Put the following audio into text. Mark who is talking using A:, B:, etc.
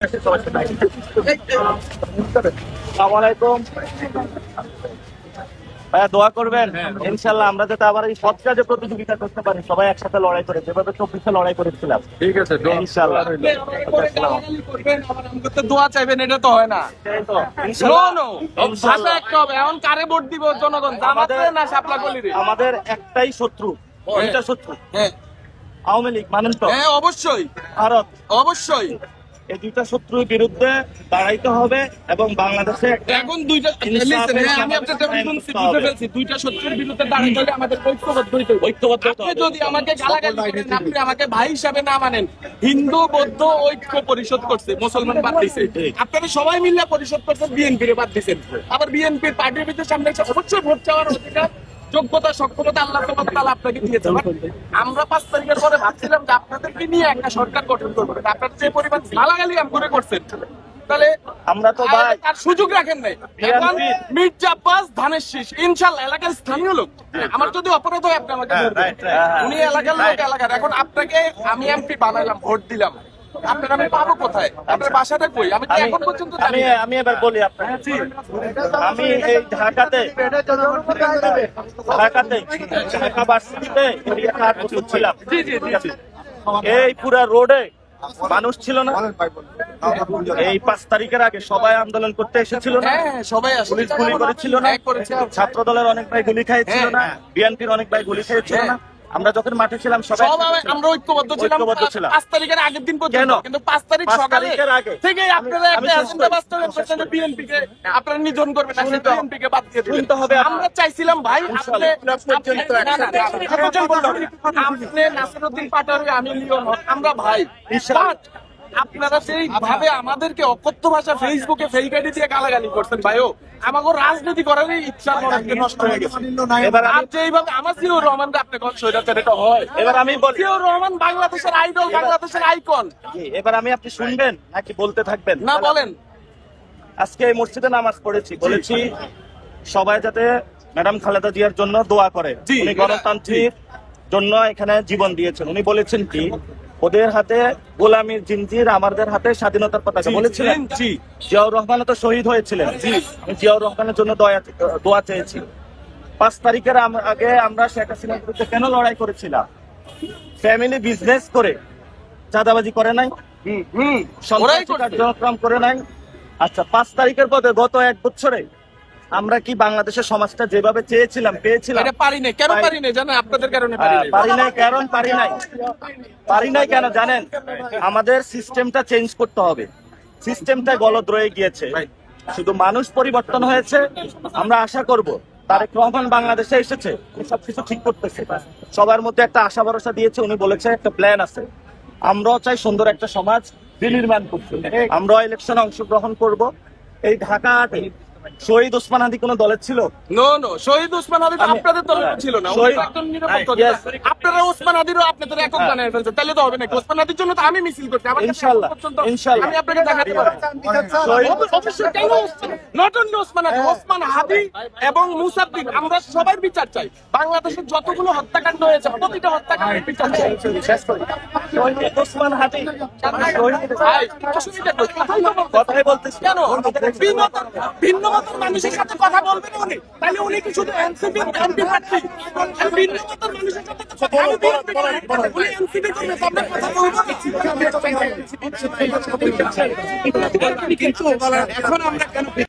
A: আসসালামাইকুম ভাইয়া, দোয়া করবেন ইনশাল্লাহ আমরা যাতে আবার এই সৎ কাজে প্রতিযোগিতা করতে পারি, সবাই একসাথে লড়াই করে যেভাবে 24-এ লড়াই করেছিলাম।
B: ঠিক আছে,
A: ইনশাল্লাহ
B: দোয়া চাইবেন, এটা তো হয় না।
A: আমাদের একটাই শত্রু, ওইটা শত্রু আওয়ামী লীগ, মানেন তো?
B: হ্যাঁ, অবশ্যই
A: ভারত,
B: অবশ্যই।
A: এই দুইটা শত্রুর বিরুদ্ধে দাঁড়াইতে হবে এবং বাংলাদেশে
B: এখন দুইটা আমি আপনাকে বুঝে ফেলছি, দুইটা শত্রুর বিরুদ্ধে দাঁড়াতে হলে আমাদের ঐক্যবদ্ধ হইতে হবে। আপনি যদি আমাকে গালাগালি করেন, আপনি আমাকে ভাই হিসাবে না মানেন, হিন্দু বৌদ্ধ ঐক্য পরিষদ করছে, মুসলমান বাদ দিছে, আপনারা সবাই মিলে পরিষদ করছেন, বিএনপির বাদ দিচ্ছেন। আবার বিএনপির পার্টির ভিতরে সামনে অবশ্যই ভোট চাওয়ার অধিকার, যোগ্যতা, সক্ষমতা আল্লাহ তাআলা আপনাকে দিয়েছে। আমরা 5 তারিখের পরে ভাবছিলাম যে আপনাদেরকে নিয়ে একটা সরকার গঠন করবো, আপনারা যে পরিমাণ গালাগালি করে করছেন, তাহলে
A: আমরা তো ভাই
B: তার সুযোগ রাখেন নাই। এখন মির্জা আব্বাস ধানের শীষ, ইনশাআল্লাহ এলাকার স্থানীয় লোক, আমার যদি অপরাধ হয় আপনি আমাকে ধরবেন, উনি এলাকার লোক, এলাকার। এখন আপনাকে আমি এমপি বানাইলাম, ভোট দিলাম, আপনার আমি পাবো কোথায়? আপনার বাসাটা কই? আমি এখন পর্যন্ত
A: আমি এবার বলি আপনাকে, আমি এই ঢাকাতে ঢাকা ভার্সিটিতে 8 বছর ছিলাম। এই পুরা রোডে মানুষ ছিল না। এই 5 তারিখের আগে সবাই আন্দোলন করতে এসেছিল না,
B: সবাই
A: পুলিশ গুলি করেছিল না, ছাত্র দলের অনেক ভাই গুলি খেয়েছিল না, বিএনপির অনেক ভাই গুলি খেয়েছিল না। আমরা যখন মাঠে ছিলাম সবাই
B: আমরা ঐক্যবদ্ধ ছিলাম 5 তারিখের আগের দিন পর্যন্ত, কিন্তু 5 তারিখ সকালে থেকে আপনারা একটা এজেন্ডা বাস্তবায়ন করছেন, বিএনপি কে আপনারা নিধন করবেন, বিএনপি কে বাদ দিয়ে দিবেন। আমরা চাইছিলাম ভাই আপনি নাসিরউদ্দিন পাটোয়ারি, আমি লিওন, আমরা ভাই। আপনারা সেই ভাবে আমাদেরকে অকথ্য ভাষা ফেসবুকে ফেক আইডি দিয়ে গালাগালি করছেন ভাইও, আমাকে রাজনীতি করার ইচ্ছা নষ্ট হয়ে গেছে। এবার এইভাবে আমার জিয়াউর রহমান আপনি কোন স্বৈরাচার এটা হয়?
A: এবার আমি বলি,
B: জিয়াউর রহমান বাংলাদেশের আইডল, বাংলাদেশের আইকন।
A: এবার আমি আপনি শুনবেন নাকি বলতে থাকবেন?
B: না, বলেন।
A: আজকে এই মসজিদে নামাজ পড়েছি, বলেছি সবাই যাতে ম্যাডাম খালেদা জিয়ার জন্য দোয়া করে। উনি গণতান্ত্রিক জন্য এখানে জীবন দিয়েছেন। উনি বলেছেন কি, ওদের হাতে গোলামীর জিনজির, আমাদের হাতে স্বাধীনতার পতাকা। বলেছিলেন জিয়াউর রহমান তো শহীদ হয়েছিলেন, আমি জিয়াউর রহমানের জন্য দোয়া চেয়েছি। 5 তারিখের আগে আমরা শেখ হাসিনার বিরুদ্ধে কেন লড়াই করেছিলাম? ফ্যামিলি বিজনেস করে চাঁদাবাজি করে নাই, সন্ত্রাসী কার্যক্রম করে নাই। আচ্ছা, 5 তারিখের পরে গত 1 বছরে আমরা কি বাংলাদেশের সমাজটা যেভাবে চেয়েছিলাম পেয়েছিলাম?
B: পারি নাই। কেন পারি নাই জানেন? আপনাদের কারণে
A: পারি নাই কেন জানেন? আমাদের সিস্টেমটা চেঞ্জ করতে হবে। সিস্টেমটা গলদ রয়ে গিয়েছে, শুধু মানুষ পরিবর্তন হয়েছে। আমরা আশা করব তারেক রহমান বাংলাদেশে এসেছে, সবকিছু ঠিক করতেছে, সবার মধ্যে একটা আশা ভরসা দিয়েছে। উনি বলেছে একটা প্ল্যান আছে। আমরাও চাই সুন্দর একটা সমাজ বিনির্মাণ করতে। আমরাও ইলেকশনে অংশগ্রহণ করব। এই ঢাকাতে শহীদ ওসমান হাদি কোন দলের ছিল?
B: শহীদ ওসমান হাদি আপনাদের দলের ছিল না। আপনারা ওসমান হাদিরও আপনাদের একক বানায় ফেলছেন, তাহলে তো হবে না। ওসমান হাদির জন্য তো আমি মিছিল করছি,
A: ইনশাআল্লাহ
B: আমি আপনাকে দেখাতে পারবো। নট অনলি ওসমান হাদি, ওসমান হাদি এবং মুসাদ্দিক, আমরা সবাই বিচার চাই। বাংলাদেশের যতগুলো হত্যাকাণ্ড হয়েছে প্রতিটা হত্যাকাণ্ডের বিচার চাই।
A: ওসমান হাদি
B: কথাই বলতেছি কেন? ভিন্ন মতের মানুষের সাথে কথা বলবেন উনি, তাহলে উনি কি শুধু এনসিপি এমপি প্রার্থী? ভিন্ন মতের মানুষের সাথে কথা বলবেন, উনি এনসিপি করবে, তবে কথা বলবো। কিন্তু এখন আমরা কেন